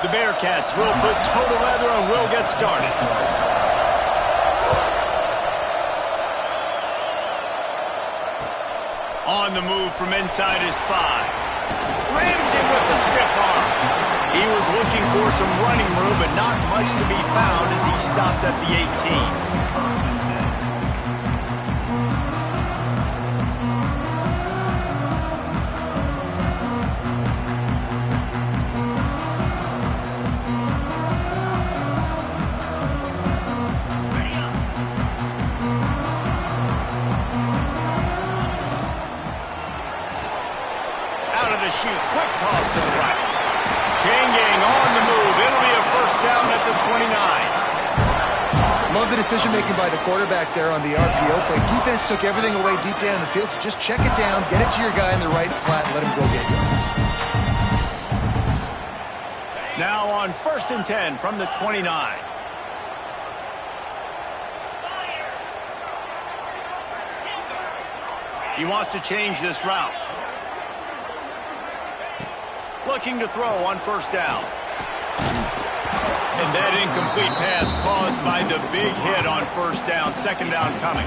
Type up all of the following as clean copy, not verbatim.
The Bearcats will put total leather and will get started. On the move from inside his 5. Rams him with the stiff arm. He was looking for some running room, but not much to be found as he stopped at the 18. Shoot, quick toss to the right. Chain gang on the move. It'll be a first down at the 29. Love the decision-making by the quarterback there on the RPO play. Defense took everything away deep down the field, so just check it down, get it to your guy in the right flat, and let him go get yards. Now on 1st and 10 from the 29. He wants to change this route. Looking to throw on 1st down. And that incomplete pass caused by the big hit on 1st down. 2nd down coming.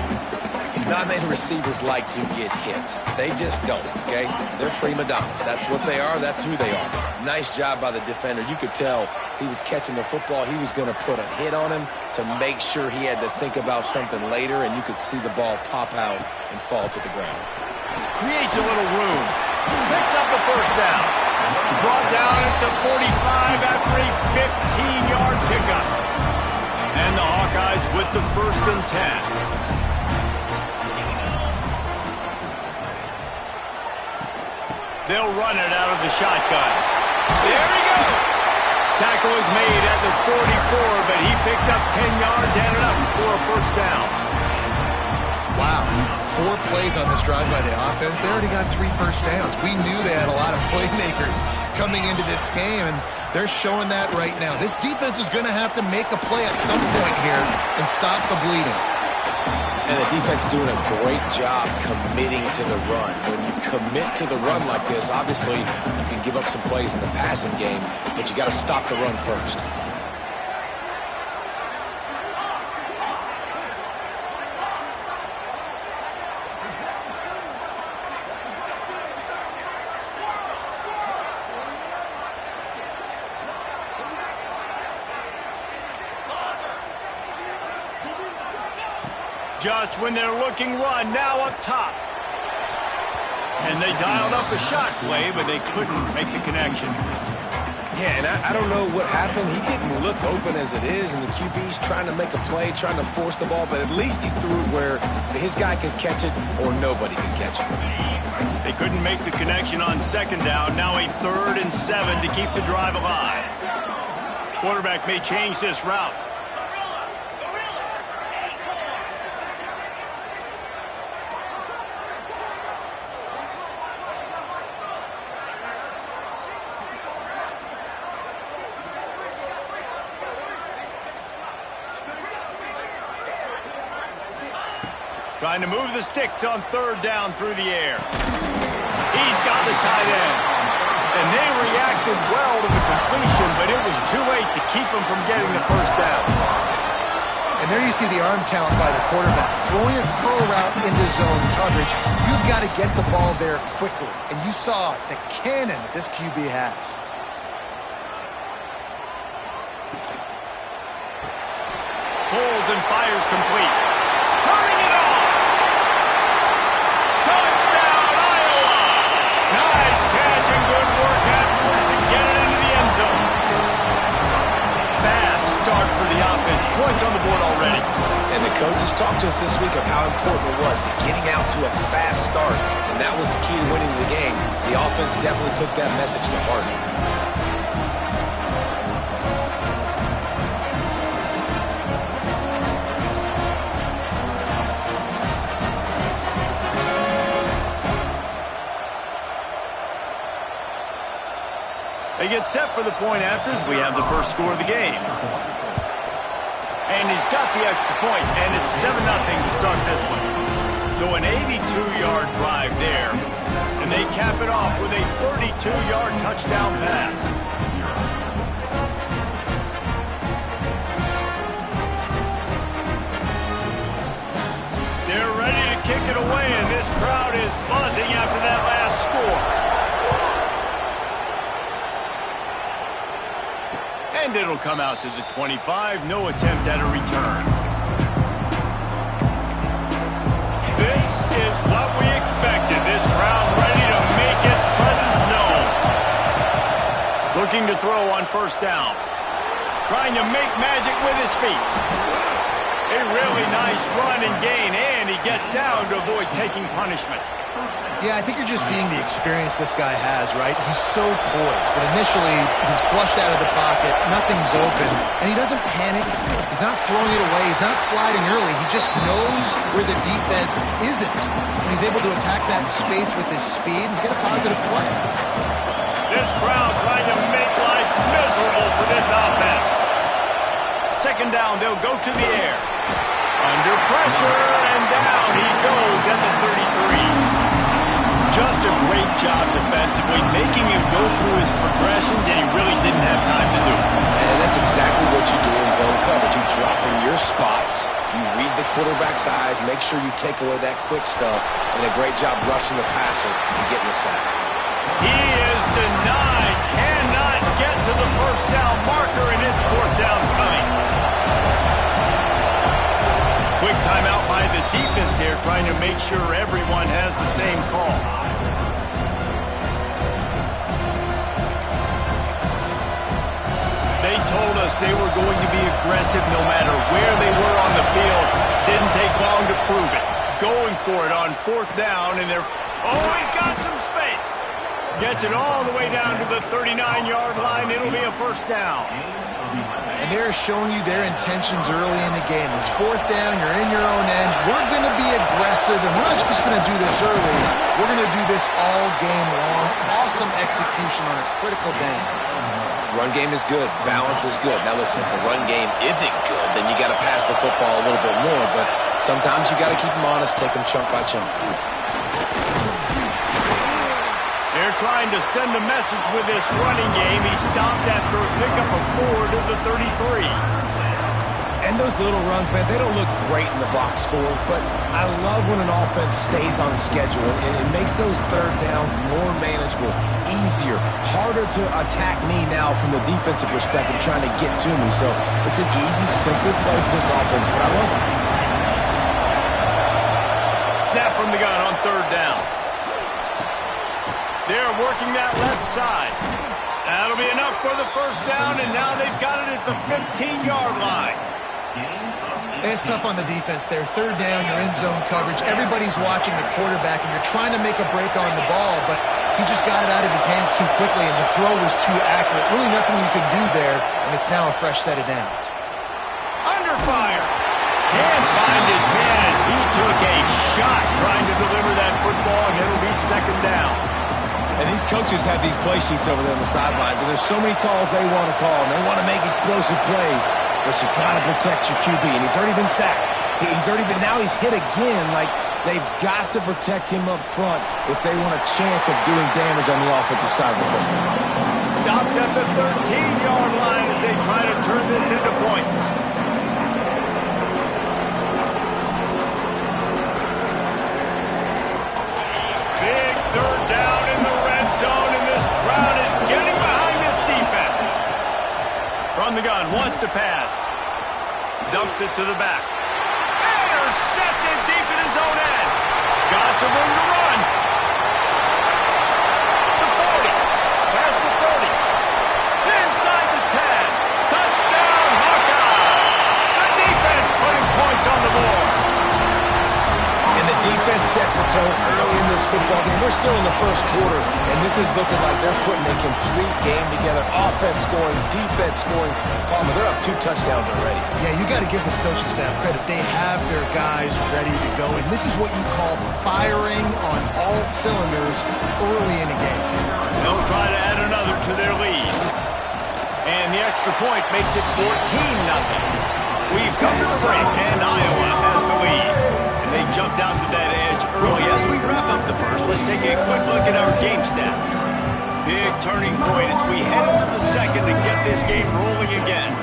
Not many receivers like to get hit. They just don't, okay? They're prima donnas. That's what they are. That's who they are. Nice job by the defender. You could tell he was catching the football. He was going to put a hit on him to make sure he had to think about something later, and you could see the ball pop out and fall to the ground. Creates a little room. Picks up the 1st down. Brought down at the 45 after a 15-yard pickup. And the Hawkeyes with the 1st and 10. They'll run it out of the shotgun. There he goes. Tackle was made at the 44, but he picked up 10 yards and it up for a 1st down. Wow. 4 plays on this drive by the offense. They already got 3 first downs. We knew they had a lot of playmakers coming into this game, and they're showing that right now. This defense is going to have to make a play at some point here and stop the bleeding. And the defense doing a great job committing to the run. When you commit to the run like this, obviously you can give up some plays in the passing game, but you got to stop the run first. Just when they're looking run, now up top. And they dialed up a shot play, but they couldn't make the connection. Yeah, and I don't know what happened. He didn't look open as it is, and the QB's trying to make a play, trying to force the ball, but at least he threw it where his guy could catch it or nobody could catch it. They couldn't make the connection on 2nd down. Now a 3rd and 7 to keep the drive alive. Quarterback may change this route. Trying to move the sticks on 3rd down through the air. He's got the tight end. And they reacted well to the completion, but it was too late to keep him from getting the 1st down. And there you see the arm talent by the quarterback. Throwing a curl route into zone coverage, you've got to get the ball there quickly. And you saw the cannon this QB has. Pulls and fires complete. Turning it on. Touchdown, Iowa. Nice catch and good work afterwards to get it into the end zone. Fast start for the offense. Points on the board already. And the coaches talked to us this week of how important it was to getting out to a fast start. And that was the key to winning the game. The offense definitely took that message to heart. They get set for the point after as we have the first score of the game. And he's got the extra point, and it's 7-0 to start this one. So an 82-yard drive there, and they cap it off with a 32-yard touchdown pass. it away, and this crowd is buzzing after that last score. And it'll come out to the 25. No attempt at a return. This is what we expected. This crowd ready to make its presence known. Looking to throw on first down. Trying to make magic with his feet. A really nice run and gain, and he gets down to avoid taking punishment. Yeah, I think you're just seeing the experience this guy has, right? He's so poised that initially he's flushed out of the pocket, nothing's open, and he doesn't panic. He's not throwing it away. He's not sliding early. He just knows where the defense isn't, and he's able to attack that space with his speed and get a positive play. This crowd trying to make life miserable for this offense. Second down, they'll go to the air. Under pressure, and down he goes at the 33. Just a great job defensively, making him go through his progressions, and he really didn't have time to do it. And that's exactly what you do in zone coverage. You drop in your spots, you read the quarterback's eyes, make sure you take away that quick stuff, and a great job rushing the passer and getting the sack. He is denied, cannot get to the first down marker, and it's fourth down coming. Quick timeout by the defense here, trying to make sure everyone has the same call. They told us they were going to be aggressive no matter where they were on the field. Didn't take long to prove it. Going for it on fourth down, and they're always got some space. Gets it all the way down to the 39-yard line. It'll be a first down. And they're showing you their intentions early in the game. It's fourth down, you're in your own end. We're going to be aggressive, and we're not just going to do this early. We're going to do this all game long. Awesome execution on a critical down. Run game is good. Balance is good. Now listen, if the run game isn't good, then you got to pass the football a little bit more. But sometimes you got to keep them honest, take them chunk by chunk. They're trying to send a message with this running game. He stopped after a pickup of 4 to the 33. And those little runs, man, they don't look great in the box score, but I love when an offense stays on schedule. It makes those third downs more manageable, easier, harder to attack me now from the defensive perspective trying to get to me. So it's an easy, simple play for this offense, but I love it. Snap from the gun on third down. They're working that left side. That'll be enough for the first down, and now they've got it at the 15-yard line. It's tough on the defense there. Third down, you're in zone coverage. Everybody's watching the quarterback, and you're trying to make a break on the ball, but he just got it out of his hands too quickly, and the throw was too accurate. Really nothing you can do there, and it's now a fresh set of downs. Under fire. Can't find his man as he took a shot trying to deliver that football, and it'll be second down. And these coaches have these play sheets over there on the sidelines, and there's so many calls they want to call, and they want to make explosive plays, but you got to protect your QB, and he's already been sacked. Now he's hit again. Like, they've got to protect him up front if they want a chance of doing damage on the offensive side of the football. Stopped at the 13-yard line as they try to turn this into points. Big third down in the red zone, and this crowd is getting behind this defense. From the gun, wants to pass. Dumps it to the back. Intercepted deep in his own end. Got some room to run. The 40. Past the 30. Inside the 10. Touchdown, Hawkeye. The defense putting points on the board. And the defense sets the tone early in this football game. We're still in the first quarter, and this is looking like they're putting a complete game together. Offense scoring, defense scoring. Palmer, they're up 2 touchdowns already. Yeah, you got to give this coaching staff credit. They have their guys ready to go, and this is what you call firing on all cylinders early in a game. They'll try to add another to their lead. And the extra point makes it 14-0. We've come to the break, and Iowa has the lead. And they jumped out to that edge early. As we wrap up the first, let's take a quick look at our game stats. Big turning point as we head into the second to get this game rolling again.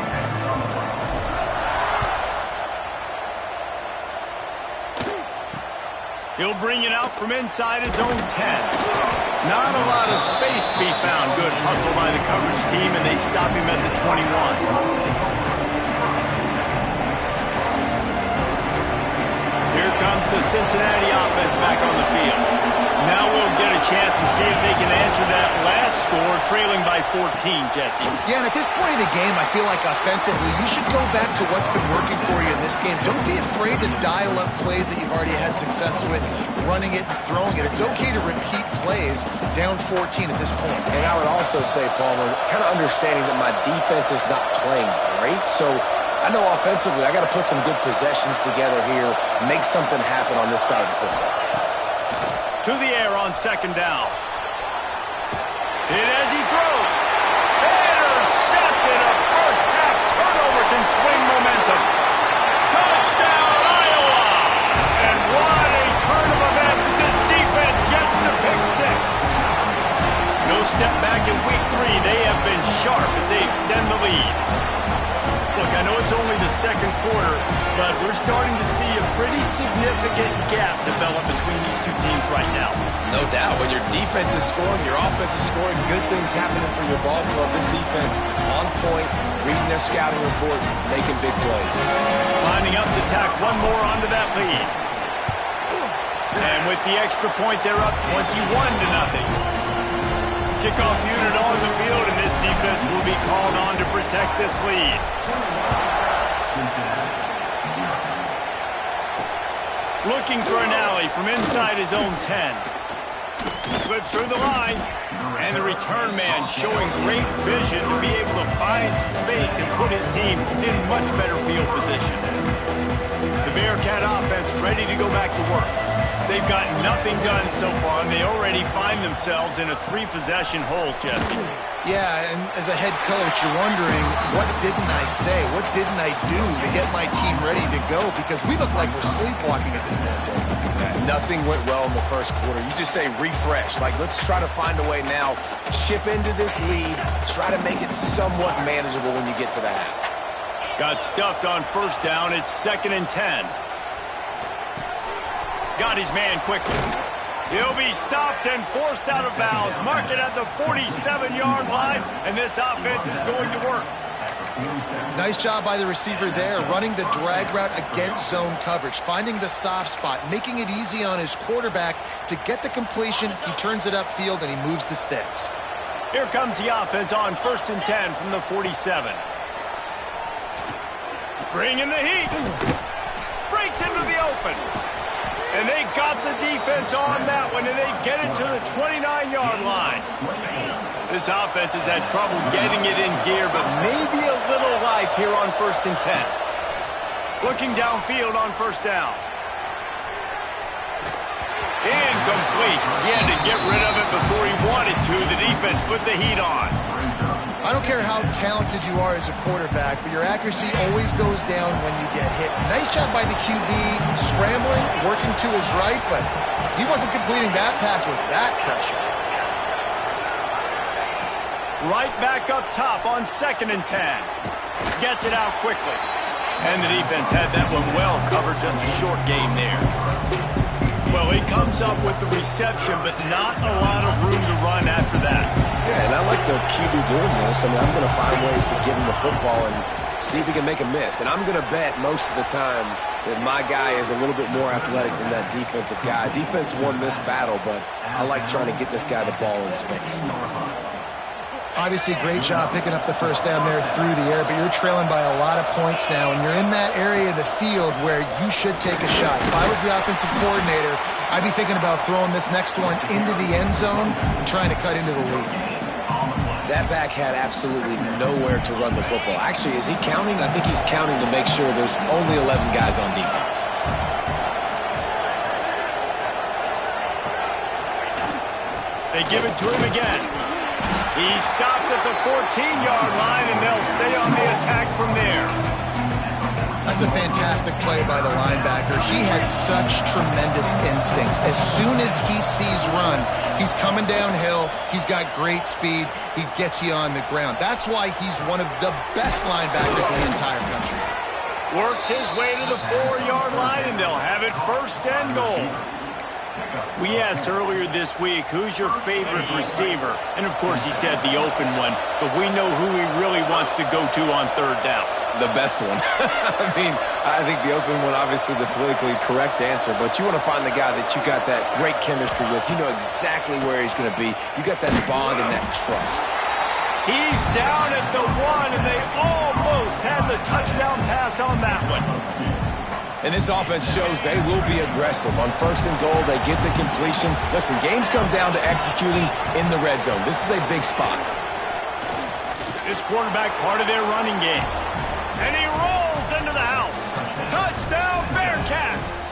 He'll bring it out from inside his own 10. Not a lot of space to be found. Good hustle by the coverage team, and they stop him at the 21. Here comes the Cincinnati offense back on the field. Now we'll get a chance to see if they can answer that last score, trailing by 14, Jesse. Yeah, and at this point in the game, I feel like offensively, you should go back to what's been working for you in this game. Don't be afraid to dial up plays that you've already had success with, running it and throwing it. It's okay to repeat plays down 14 at this point. And I would also say, Palmer, kind of understanding that my defense is not playing great, so I know offensively I got to put some good possessions together here, make something happen on this side of the football. To the air on second down. Hit as he throws. Intercepted. A first half turnover can swing momentum. Touchdown, Iowa! And what a turn of events as this defense gets the pick six. No step back in week 3. They have been sharp as they extend the lead. Look, I know it's only the second quarter, but we're starting to see a pretty significant gap develop between these two teams right now. No doubt. When your defense is scoring, your offense is scoring, good things happening for your ball club. This defense on point, reading their scouting report, making big plays. Lining up to tack one more onto that lead. And with the extra point, they're up 21-0. Kickoff unit on the field, and this defense will be called on to protect this lead. Looking for an alley from inside his own 10. Slips through the line, and the return man showing great vision to be able to find some space and put his team in much better field position. The Bearcat offense ready to go back to work. They've got nothing done so far, and they already find themselves in a 3-possession hole, Jesse. Yeah, and as a head coach, you're wondering, what didn't I say? What didn't I do to get my team ready to go? Because we look like we're sleepwalking at this point. Yeah, nothing went well in the first quarter. You just say refresh. Like, let's try to find a way now. Chip into this lead. Try to make it somewhat manageable when you get to the half. Got stuffed on first down. It's 2nd and 10. Got his man quickly. He'll be stopped and forced out of bounds. Mark it at the 47-yard line, and this offense is going to work. Nice job by the receiver there, running the drag route against zone coverage, finding the soft spot, making it easy on his quarterback to get the completion. He turns it upfield, and he moves the sticks. Here comes the offense on 1st and 10 from the 47. Bringing the heat. Breaks into the open. And they got the defense on that one, and they get it to the 29-yard line. This offense has had trouble getting it in gear, but maybe a little life here on 1st and 10. Looking downfield on 1st down. Incomplete. He had to get rid of it before he wanted to. The defense put the heat on. I don't care how talented you are as a quarterback, but your accuracy always goes down when you get hit. Nice job by the QB, scrambling, working to his right, but he wasn't completing that pass with that pressure. Right back up top on 2nd and 10. Gets it out quickly. And the defense had that one well covered, just a short game there. Well, he comes up with the reception, but not a lot of room to run after that. Yeah, and I like the QB doing this. I mean, I'm going to find ways to give him the football and see if he can make a miss. And I'm going to bet most of the time that my guy is a little bit more athletic than that defensive guy. Defense won this battle, but I like trying to get this guy the ball in space. Obviously, great job picking up the first down there through the air, but you're trailing by a lot of points now, and you're in that area of the field where you should take a shot. If I was the offensive coordinator, I'd be thinking about throwing this next one into the end zone and trying to cut into the lead. That back had absolutely nowhere to run the football. Actually, is he counting? I think he's counting to make sure there's only 11 guys on defense. They give it to him again. He's stopped at the 14-yard line, and they'll stay on the attack from there. That's a fantastic play by the linebacker. He has such tremendous instincts. As soon as he sees run, he's coming downhill. He's got great speed. He gets you on the ground. That's why he's one of the best linebackers in the entire country. Works his way to the 4-yard line, and they'll have it 1st and goal. We asked earlier this week, who's your favorite receiver? And, of course, he said the open one, but we know who he really wants to go to on third down. The best one. I mean, I think the open one, obviously the politically correct answer, but you want to find the guy that you got that great chemistry with. You know exactly where he's going to be. You got that bond and that trust. He's down at the 1, and they almost had the touchdown pass on that one. And this offense shows they will be aggressive. On first and goal, they get the completion. Listen, games come down to executing in the red zone. This is a big spot. This quarterback part of their running game. And he rolls into the house. Touchdown, Bearcats!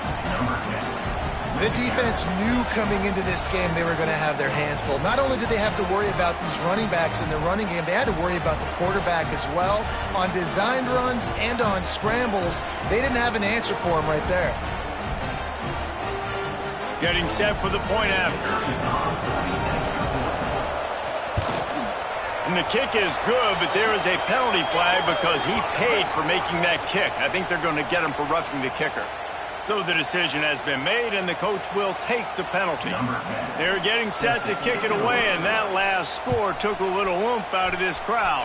The defense knew coming into this game they were going to have their hands full. Not only did they have to worry about these running backs in the running game, they had to worry about the quarterback as well. On designed runs and on scrambles, they didn't have an answer for him right there. Getting set for the point after. And the kick is good, but there is a penalty flag because he paid for making that kick. I think they're going to get him for roughing the kicker. So the decision has been made, and the coach will take the penalty. They're getting set to kick it away, and that last score took a little oomph out of this crowd.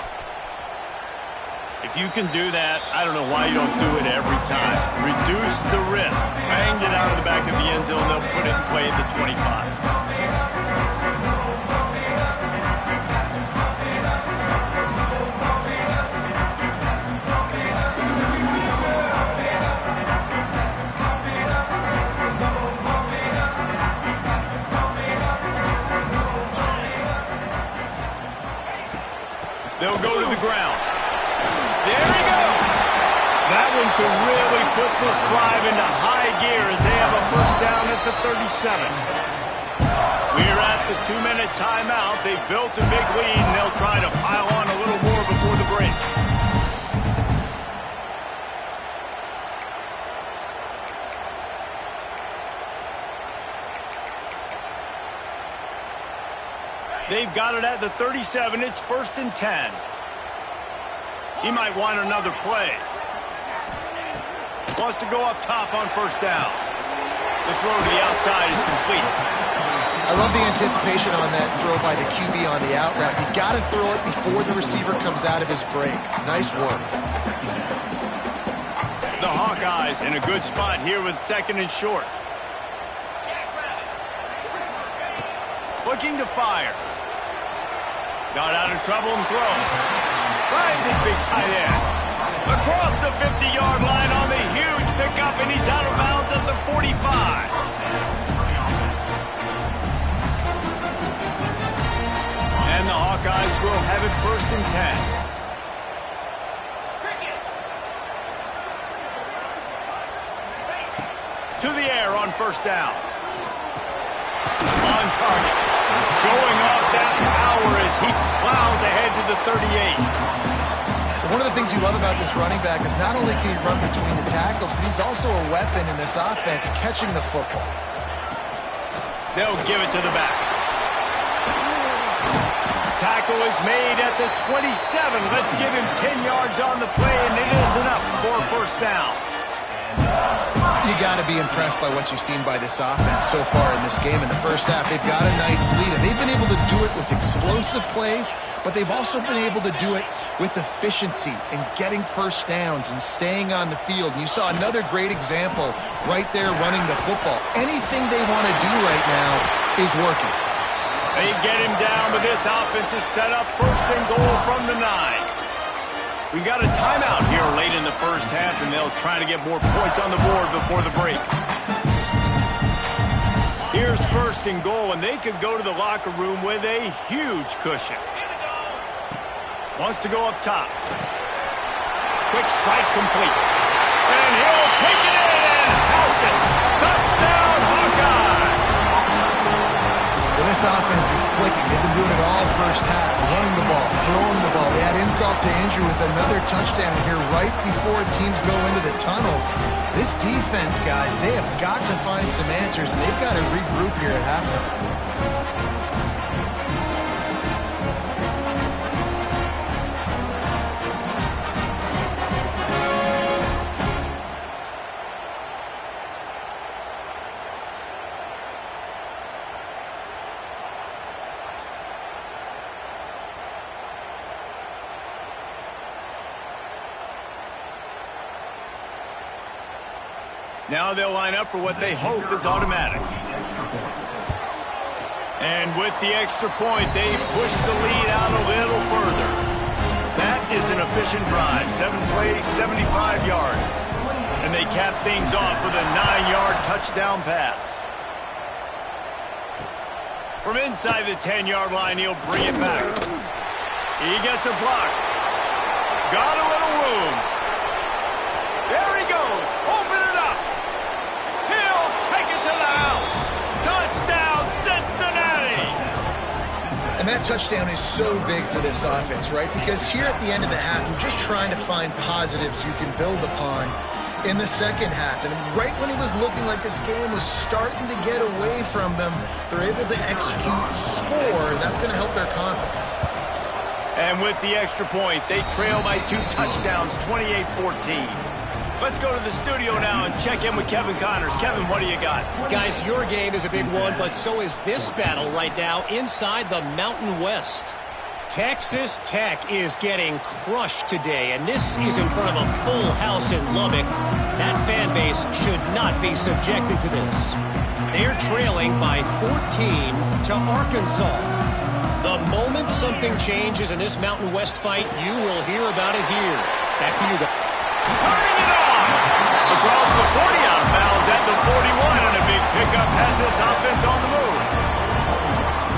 If you can do that, I don't know why you don't do it every time. Reduce the risk. Banged it out of the back of the end zone. They'll put it in play at the 25. They'll go to the ground. There he goes. That one could really put this drive into high gear as they have a first down at the 37. We're at the 2-minute timeout. They've built a big lead, and they'll try to pile on a little more before the break. They've got it at the 37. It's 1st and 10. He might want another play. Wants to go up top on first down. The throw to the outside is complete. I love the anticipation on that throw by the QB on the out route. You got to throw it before the receiver comes out of his break. Nice work. The Hawkeyes in a good spot here with 2nd and short. Looking to fire. Got out of trouble and throws. Finds his big tight end. Across the 50-yard line on the huge pickup, and he's out of bounds at the 45. And the Hawkeyes will have it 1st and 10. To the air on first down. On target. Showing off that power as he plows ahead to the 38. One of the things you love about this running back is not only can he run between the tackles, but he's also a weapon in this offense catching the football. They'll give it to the back. Tackle is made at the 27. Let's give him 10 yards on the play, and it is enough for a first down. You got to be impressed by what you've seen by this offense so far in this game. In the first half, they've got a nice lead, and they've been able to do it with explosive plays, but they've also been able to do it with efficiency and getting first downs and staying on the field. And you saw another great example right there running the football. Anything they want to do right now is working. They get him down, but this offense is set up 1st and goal from the 9. We got a timeout here late in the first half, and they'll try to get more points on the board before the break. Here's 1st and goal, and they could go to the locker room with a huge cushion. Wants to go up top. Quick strike complete. And he'll take it in and house it. Touchdown, Hawkeye! Well, this offense is clicking. They've been doing it all first half, running the ball, throwing the ball. They had insult to injury with another touchdown here right before teams go into the tunnel. This defense, guys, they have got to find some answers, and they've got to regroup here at halftime. Now they'll line up for what they hope is automatic. And with the extra point, they push the lead out a little further. That is an efficient drive. 7 plays, 75 yards. And they cap things off with a 9-yard touchdown pass. From inside the 10-yard line, he'll bring it back. He gets a block. Got a little room. There he goes. Open it up. He'll take it to the house. Touchdown, Cincinnati. And that touchdown is so big for this offense, right? Because here at the end of the half, we're just trying to find positives you can build upon in the second half. And right when it was looking like this game was starting to get away from them, they're able to execute, score, and that's going to help their confidence. And with the extra point, they trail by 2 touchdowns, 28-14. Let's go to the studio now and check in with Kevin Connors. Kevin, what do you got? Guys, your game is a big one, but so is this battle right now inside the Mountain West. Texas Tech is getting crushed today, and this is in front of a full house in Lubbock. That fan base should not be subjected to this. They're trailing by 14 to Arkansas. The moment something changes in this Mountain West fight, you will hear about it here. Back to you guys. Turning it on! Across the 40 out of bounds at the 41, and a big pickup has this offense on the move.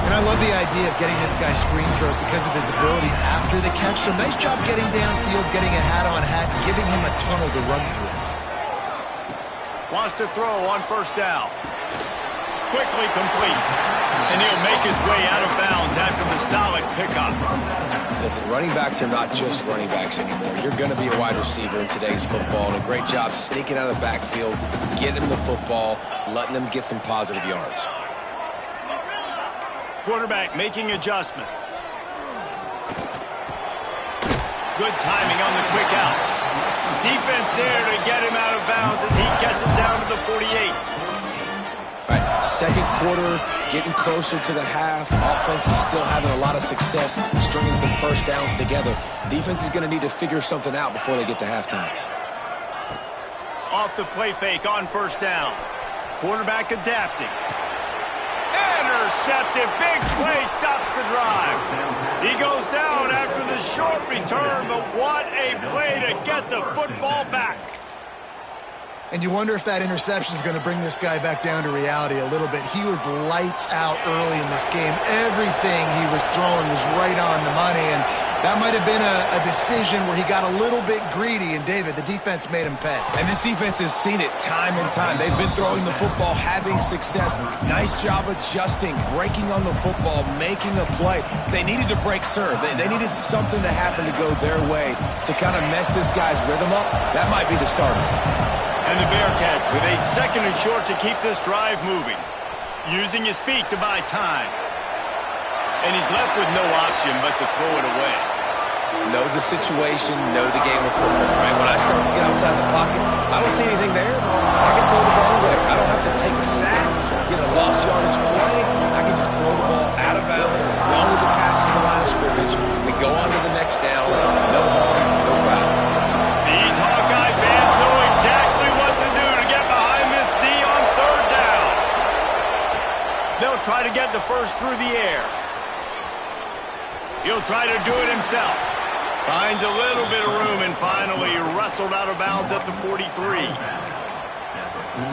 And I love the idea of getting this guy screen throws because of his ability after the catch. So nice job getting downfield, getting a hat-on-hat, giving him a tunnel to run through. Wants to throw on first down. Quickly complete. And he'll make his way out of bounds after the solid pickup. Listen, running backs are not just running backs anymore. You're going to be a wide receiver in today's football, and a great job sneaking out of the backfield, getting them the football, letting them get some positive yards. Quarterback making adjustments. Good timing on the quick out. Defense there to get him out of bounds as he gets him down to the 48. All right, second quarter, getting closer to the half. Offense is still having a lot of success, stringing some first downs together. Defense is going to need to figure something out before they get to halftime. Off the play fake on first down. Quarterback adapting. Intercepted. Big play stops the drive. He goes down after the short return, but what a play to get the football back. And you wonder if that interception is going to bring this guy back down to reality a little bit. He was lights out early in this game. Everything he was throwing was right on the money, and that might have been a decision where he got a little bit greedy, and David, the defense made him pay. And this defense has seen it time and time. They've been throwing the football, having success. Nice job adjusting, breaking on the football, making a play. They needed to break serve. They needed something to happen to go their way to kind of mess this guy's rhythm up. That might be the start of it. And the Bearcats with a second and short to keep this drive moving. Using his feet to buy time. And he's left with no option but to throw it away. Know the situation, know the game of football, right? When I start to get outside the pocket, I don't see anything there. I can throw the ball away. I don't have to take a sack, get a lost yardage play. I can just throw the ball out of bounds as long as it passes the line of scrimmage. We go on to the next down. No harm, no foul. These Hawkeye fans know exactly what to do to get behind this D on third down. They'll try to get the first through the air. He'll try to do it himself. Finds a little bit of room and finally wrestled out of bounds at the 43.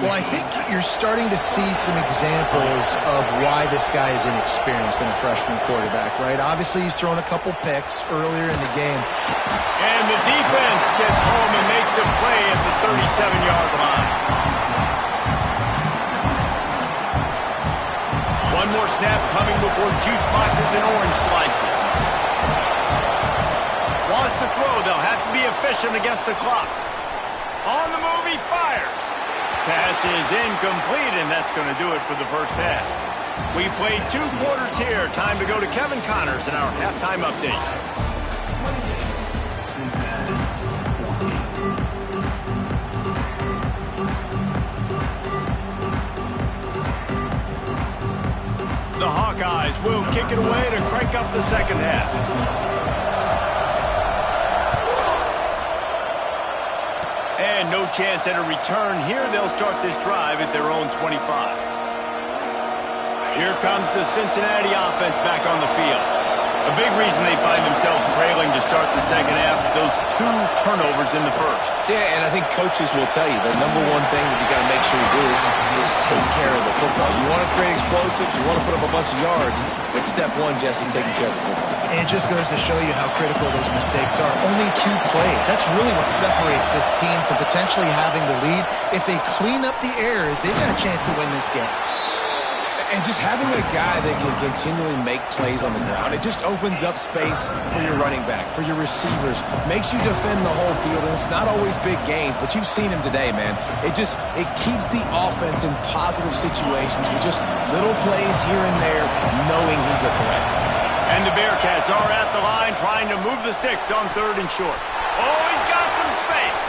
Well, I think you're starting to see some examples of why this guy is inexperienced in a freshman quarterback, right? Obviously, he's thrown a couple picks earlier in the game. And the defense gets home and makes a play at the 37-yard line. One more snap coming before juice boxes and orange slices. Wants to throw. They'll have to be efficient against the clock. On the move, he fires. Pass is incomplete, and that's going to do it for the first half. We played 2 quarters here. Time to go to Kevin Connors in our halftime update. The Hawkeyes will kick it away to crank up the second half. And no chance at a return here. They'll start this drive at their own 25. Here comes the Cincinnati offense back on the field. A big reason they find themselves trailing to start the second half, those 2 turnovers in the first. Yeah, and I think coaches will tell you the number one thing that you got to make sure you do is take care of the football. You want to create explosives, you want to put up a bunch of yards, but step one, Jesse, taking care of the football. And it just goes to show you how critical those mistakes are. Only 2 plays. That's really what separates this team from potentially having the lead. If they clean up the errors, they've got a chance to win this game. And just having a guy that can continually make plays on the ground, it just opens up space for your running back, for your receivers, makes you defend the whole field, and it's not always big gains, but you've seen him today, man. It keeps the offense in positive situations with just little plays here and there, knowing he's a threat. And the Bearcats are at the line trying to move the sticks on 3rd and short. Oh, he's got some space.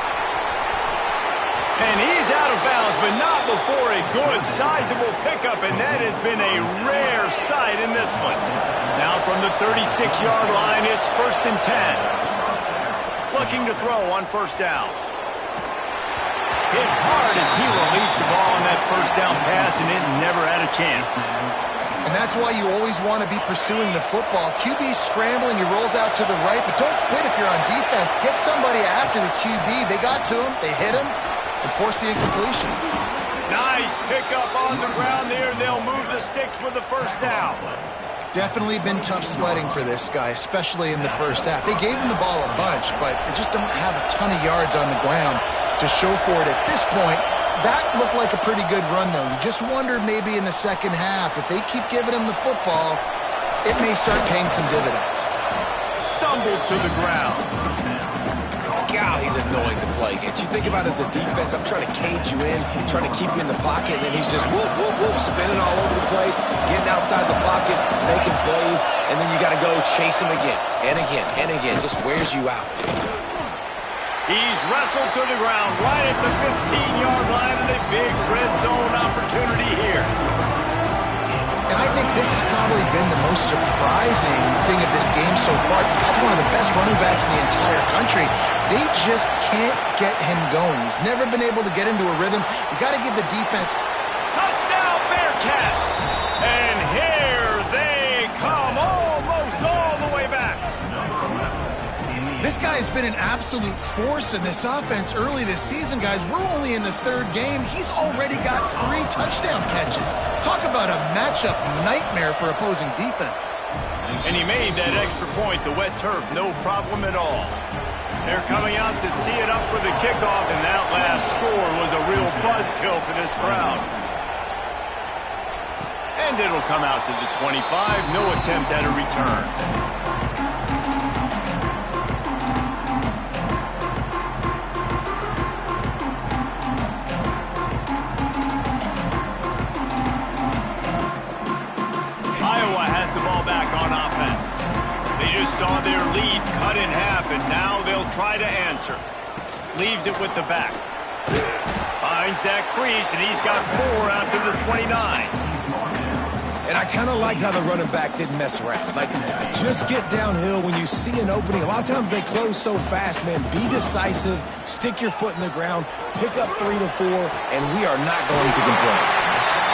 And he's out of bounds, but not before a good, sizable pickup, and that has been a rare sight in this one. Now from the 36-yard line, it's 1st and 10. Looking to throw on 1st down. Hit hard as he released the ball on that 1st down pass, and it never had a chance. And that's why you always want to be pursuing the football. QB's scrambling, he rolls out to the right, but don't quit if you're on defense. Get somebody after the QB. They got to him, they hit him, and force the incompletion. Nice pickup on the ground there. They'll move the sticks with the 1st down. Definitely been tough sledding for this guy, especially in the first half. They gave him the ball a bunch, but they just don't have a ton of yards on the ground to show for it at this point. That looked like a pretty good run, though. You just wonder maybe in the second half, if they keep giving him the football, it may start paying some dividends. Stumbled to the ground. God, he's annoying to play against. You think about it as a defense, I'm trying to cage you in, trying to keep you in the pocket, and then he's just whoop, whoop, whoop, spinning all over the place, getting outside the pocket, making plays, and then you got to go chase him again, and again, and again. Just wears you out. He's wrestled to the ground right at the 15-yard line, and a big red zone opportunity here. And I think this has probably been the most surprising thing of this game so far. This guy's one of the best running backs in the entire country. They just can't get him going. He's never been able to get into a rhythm. You got to give the defense. Touchdown, Bearcats! And here they come, almost all the way back. This guy has been an absolute force in this offense early this season, guys. We're only in the 3rd game. He's already got 3 touchdown catches. Talk about a matchup nightmare for opposing defenses. And he made that extra point, the wet turf, no problem at all. They're coming out to tee it up for the kickoff, and that last score was a real buzzkill for this crowd. And it'll come out to the 25, no attempt at a return. Saw their lead cut in half, and now they'll try to answer. Leaves it with the back. Finds that crease, and he's got 4 out to the 29. And I kind of like how the running back didn't mess around. Like, just get downhill when you see an opening. A lot of times they close so fast, man. Be decisive, stick your foot in the ground, pick up 3 to 4, and we are not going to complain.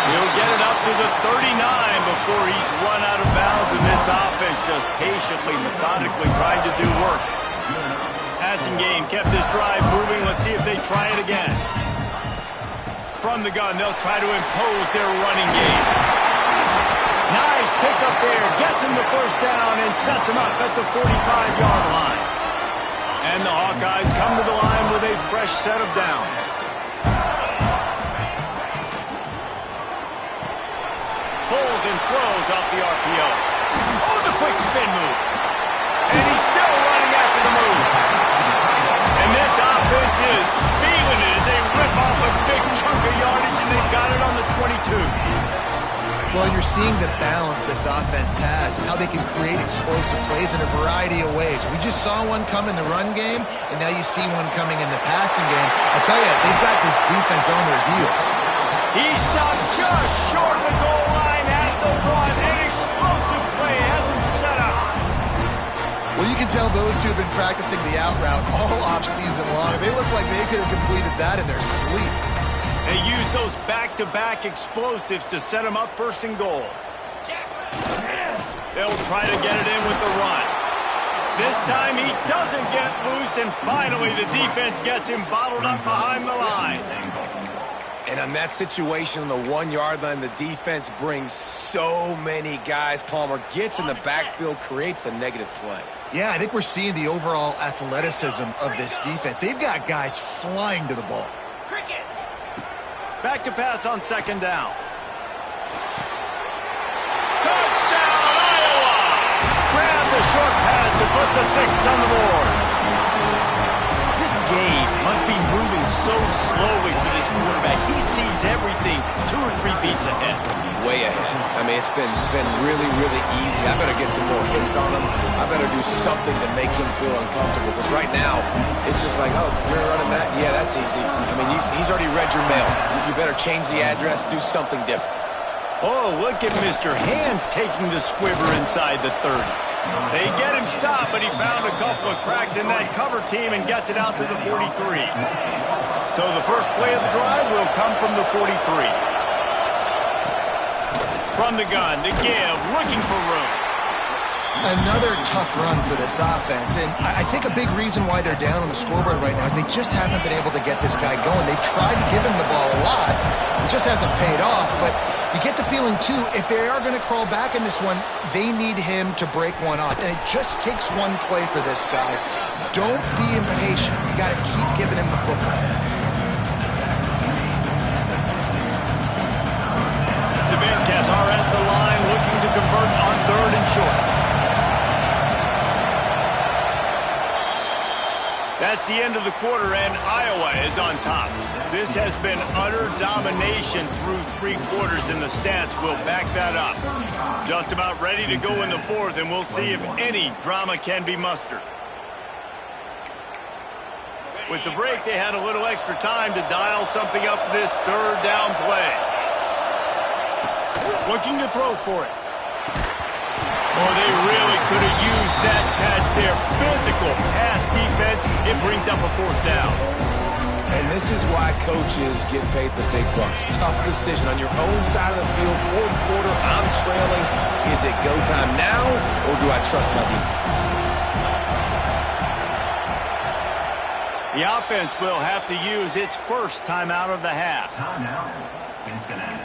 He'll get it up to the 39 before he's run out of bounds, and this offense just patiently, methodically trying to do work. Passing game kept this drive moving. Let's see if they try it again. From the gun, they'll try to impose their running game. Nice pickup there. Gets him the 1st down and sets him up at the 45-yard line. And the Hawkeyes come to the line with a fresh set of downs. Pulls and throws off the RPO. Oh, the quick spin move. And he's still running after the move. And this offense is feeling it as they rip off a big chunk of yardage, and they've got it on the 22. Well, you're seeing the balance this offense has and how they can create explosive plays in a variety of ways. We just saw one come in the run game, and now you see one coming in the passing game. I tell you, they've got this defense on their heels. He stopped just short of the goal line at the 1. An explosive play has him set up. Well, you can tell those two have been practicing the out route all off-season long. They look like they could have completed that in their sleep. They use those back-to-back explosives to set them up first and goal. They'll try to get it in with the run. This time he doesn't get loose, and finally the defense gets him bottled up behind the line. And on that situation on the 1 yard line, the defense brings so many guys. Palmer gets in the backfield, creates the negative play. Yeah, I think we're seeing the overall athleticism of this defense. They've got guys flying to the ball. Back to pass on second down. Touchdown, Iowa! Grab the short pass to put the 6 on the board. This game must be moving so slowly for this quarterback. He sees everything 2 or 3 beats ahead. Way ahead. I mean, it's been really, really easy. I better get some more hits on him. I better do something to make him feel uncomfortable. Because right now, it's just like, oh, you're running that? Yeah, that's easy. I mean, he's already read your mail. You better change the address, do something different. Oh, look at Mr. Hands taking the squiver inside the 30. They get him stopped, but he found a couple of cracks in that cover team and gets it out to the 43. So the first play of the drive will come from the 43. From the gun, to give, looking for room. Another tough run for this offense, and I think a big reason why they're down on the scoreboard right now is they just haven't been able to get this guy going. They've tried to give him the ball a lot. It just hasn't paid off, but you get the feeling, too, if they are going to crawl back in this one, they need him to break one off, and it just takes one play for this guy. Don't be impatient. You got to keep giving him the football. The Bearcats are at the line looking to convert on 3rd and short. That's the end of the quarter, and Iowa is on top. This has been utter domination through 3 quarters, and the stats will back that up. Just about ready to go in the 4th, and we'll see if any drama can be mustered. With the break, they had a little extra time to dial something up for this 3rd down play. Looking to throw for it. Oh, they really could have used that catch there. Physical pass defense. It brings up a 4th down. And this is why coaches get paid the big bucks. Tough decision on your own side of the field. 4th quarter, I'm trailing. Is it go time now, or do I trust my defense? The offense will have to use its first timeout of the half. Timeout, Cincinnati.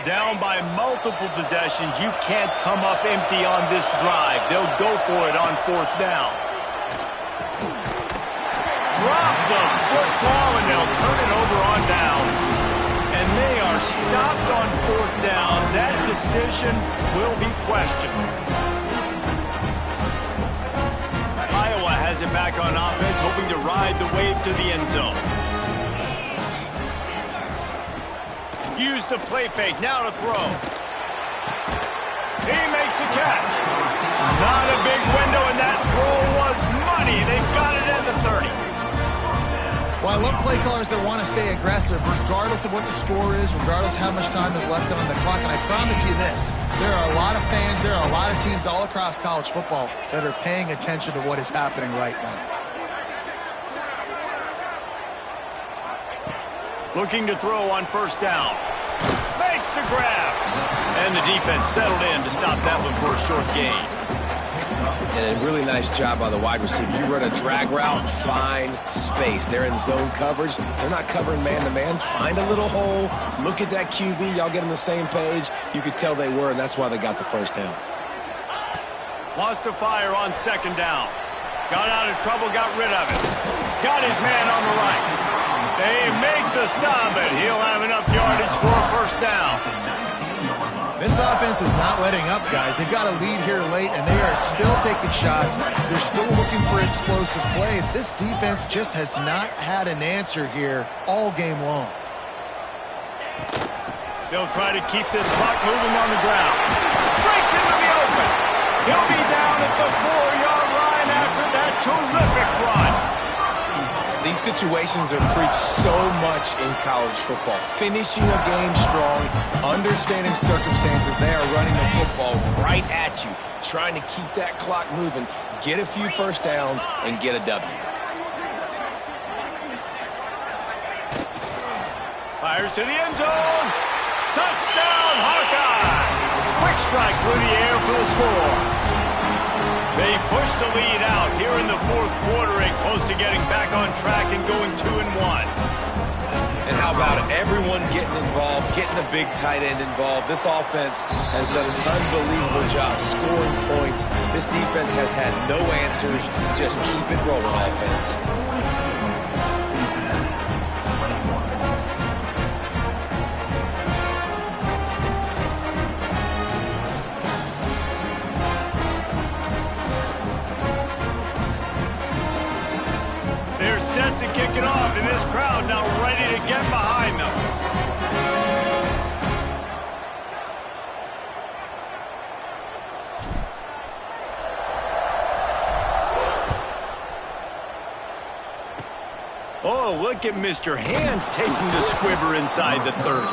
Down by multiple possessions, you can't come up empty on this drive. They'll go for it on 4th down. Drop the football, and they'll turn it over on downs. And they are stopped on 4th down. That decision will be questioned. Iowa has it back on offense, hoping to ride the wave to the end zone. Use the play fake, now to throw. He makes a catch. Not a big window, and that throw was money. They've got it at the 30. Well, I love play callers that want to stay aggressive, regardless of what the score is, regardless of how much time is left on the clock. And I promise you this, there are a lot of fans, there are a lot of teams all across college football that are paying attention to what is happening right now. Looking to throw on 1st down. Makes the grab. And the defense settled in to stop that one for a short gain. And a really nice job by the wide receiver. You run a drag route, find space. They're in zone coverage. They're not covering man-to-man. Find a little hole. Look at that QB. Y'all get on the same page. You could tell they were, and that's why they got the 1st down. Wants to fire on 2nd down. Got out of trouble, got rid of it. Got his man on the right. They make the stop, but he'll have enough yardage for a 1st down. This offense is not letting up, guys. They've got a lead here late, and they are still taking shots. They're still looking for explosive plays. This defense just has not had an answer here all game long. They'll try to keep this clock moving on the ground. Breaks into the open. He'll be down at the 4-yard line after that terrific run. These These situations are preached so much in college football. Finishing a game strong, understanding circumstances. They are running the football right at you, trying to keep that clock moving, get a few first downs, and get a W. Fires to the end zone. Touchdown, Hawkeye! Quick strike through the air for the score. They push the lead out here in the fourth quarter and close to getting back on track and going 2-1. And how about it? Everyone getting involved, getting the big tight end involved. This offense has done an unbelievable job scoring points. This defense has had no answers. Just keep it rolling, offense. Set to kick it off, and this crowd now ready to get behind them. Oh, look at Mr. Hands taking the squibber inside the 30.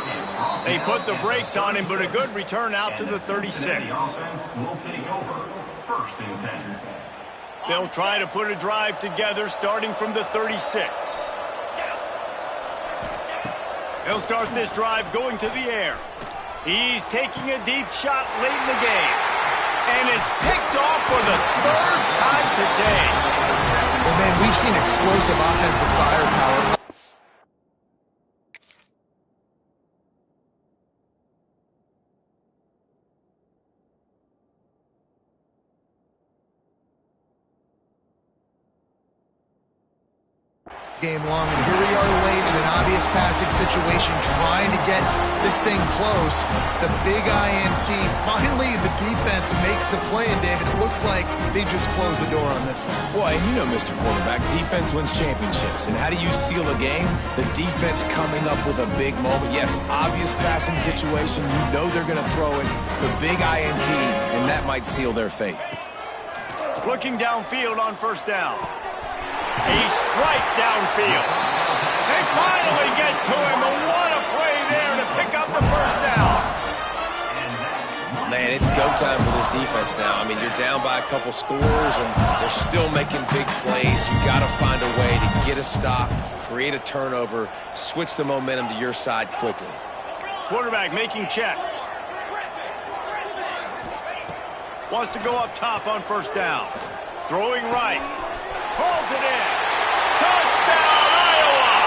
They put the brakes on him, but a good return out to the 36. They'll try to put a drive together starting from the 36. They'll start this drive going to the air. He's taking a deep shot late in the game. And it's picked off for the third time today. Well, man, we've seen explosive offensive firepower. Game long, and here we are late in an obvious passing situation, trying to get this thing close. The big INT. Finally, the defense makes a play, and David, it looks like they just closed the door on this one. Well, and you know, Mr. Quarterback, defense wins championships. And how do you seal a game? The defense coming up with a big moment. Yes, obvious passing situation. You know they're going to throw it. The big INT, and that might seal their fate. Looking downfield on first down. A strike downfield. They finally get to him, and what a play there to pick up the first down. Man, it's go time for this defense now. I mean, you're down by a couple scores, and they're still making big plays. You got to find a way to get a stop, create a turnover, switch the momentum to your side quickly. Quarterback making checks. Wants to go up top on first down. Throwing right. Pulls it in. Touchdown, Iowa!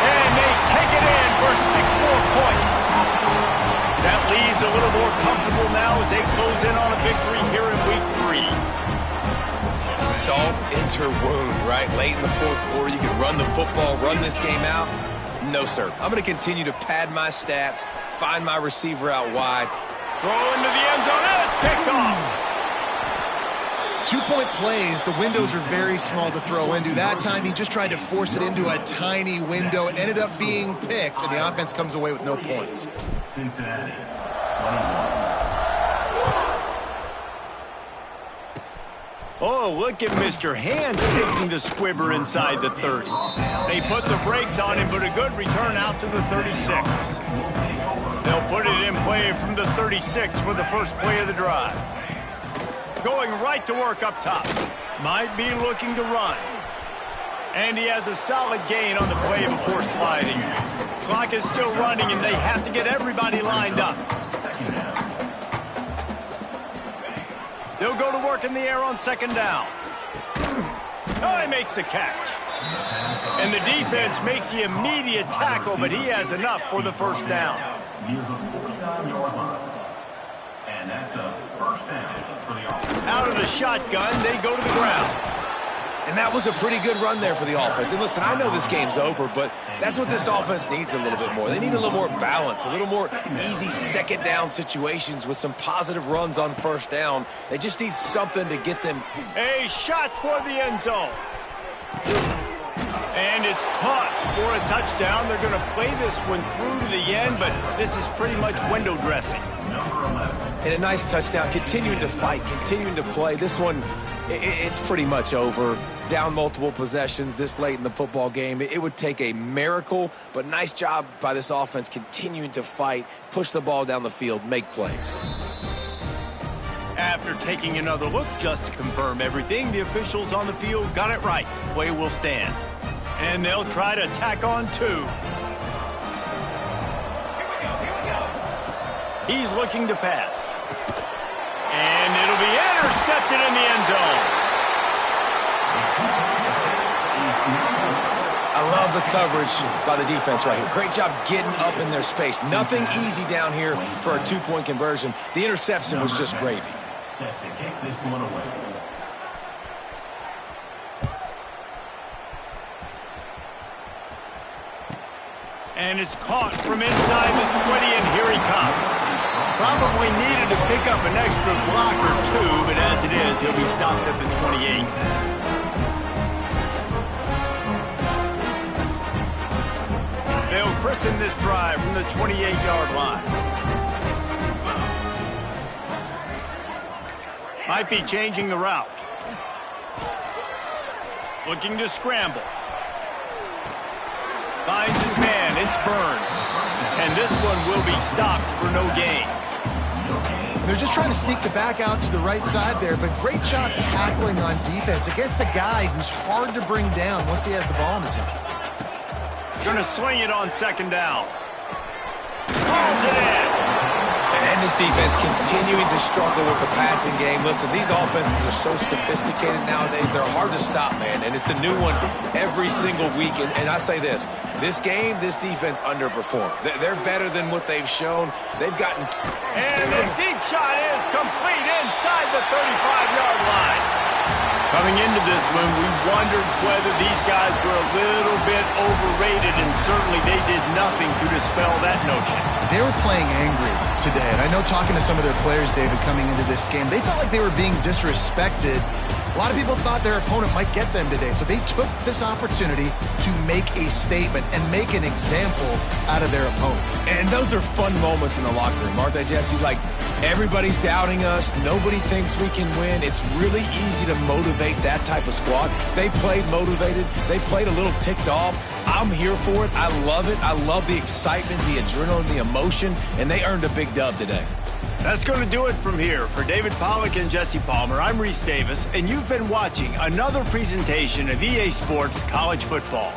And they take it in for 6 more points. That lead's a little more comfortable now as they close in on a victory here in week 3. Salt into wound, right? Late in the fourth quarter, you can run the football, run this game out. No, sir. I'm going to continue to pad my stats, find my receiver out wide. Throw into the end zone, and it's picked off. 2-point plays, the windows are very small to throw into. That time, he just tried to force it into a tiny window. It ended up being picked, and the offense comes away with no points. Cincinnati, 21. Oh, look at Mr. Hands taking the squibber inside the 30. They put the brakes on him, but a good return out to the 36. They'll put it in play from the 36 for the first play of the drive. Going right to work up top. Might be looking to run. And he has a solid gain on the play before sliding. Clock is still running, and they have to get everybody lined up. They'll go to work in the air on second down. Oh, he makes the catch. And the defense makes the immediate tackle, but he has enough for the first down. Near the 49-yard line. And that's a first down for the offense. Out of the shotgun, they go to the ground. And that was a pretty good run there for the offense. And listen, I know this game's over, but that's what this offense needs a little bit more. They need a little more balance, a little more easy second down situations with some positive runs on first down. They just need something to get them. A shot toward the end zone. And it's caught for a touchdown. They're going to play this one through to the end, but this is pretty much window dressing. Number 11. and a nice touchdown, continuing to fight, continuing to play. This one, it's pretty much over. Down multiple possessions this late in the football game. It would take a miracle, but nice job by this offense continuing to fight, push the ball down the field, make plays. After taking another look just to confirm everything, the officials on the field got it right. Play will stand. And they'll try to tack on 2. He's looking to pass. And it'll be intercepted in the end zone. I love the coverage by the defense right here. Great job getting up in their space. Nothing easy down here for a 2-point conversion. The interception was just gravy. Set to kick this one away. And it's caught from inside the 20, and here he comes. Probably needed to pick up an extra block or 2, but as it is, he'll be stopped at the 28. They'll christen this drive from the 28-yard line. Might be changing the route. Looking to scramble. Finds his man. It's Burns. And this one will be stopped for no gain. They're just trying to sneak the back out to the right side there, but great job tackling on defense against a guy who's hard to bring down once he has the ball in his hand. Going to swing it on 2nd down. Calls it in. And this defense continuing to struggle with the passing game. Listen, these offenses are so sophisticated nowadays. They're hard to stop, man. And it's a new one every single week. And I say this game, this defense underperformed. They're better than what they've shown. They've gotten... And the deep shot is complete inside the 35-yard line. Coming into this one, we wondered whether these guys were a little bit overrated, and certainly they did nothing to dispel that notion. They were playing angry today, and I know talking to some of their players, David, coming into this game, they felt like they were being disrespected. A lot of people thought their opponent might get them today, so they took this opportunity to make a statement and make an example out of their opponent. And those are fun moments in the locker room, aren't they, Jesse? Like, everybody's doubting us. Nobody thinks we can win. It's really easy to motivate that type of squad. They played motivated. They played a little ticked off. I'm here for it. I love it. I love the excitement, the adrenaline, the emotion, and they earned a big dub today. That's going to do it from here. For David Pollack and Jesse Palmer, I'm Reese Davis, and you've been watching another presentation of EA Sports College Football.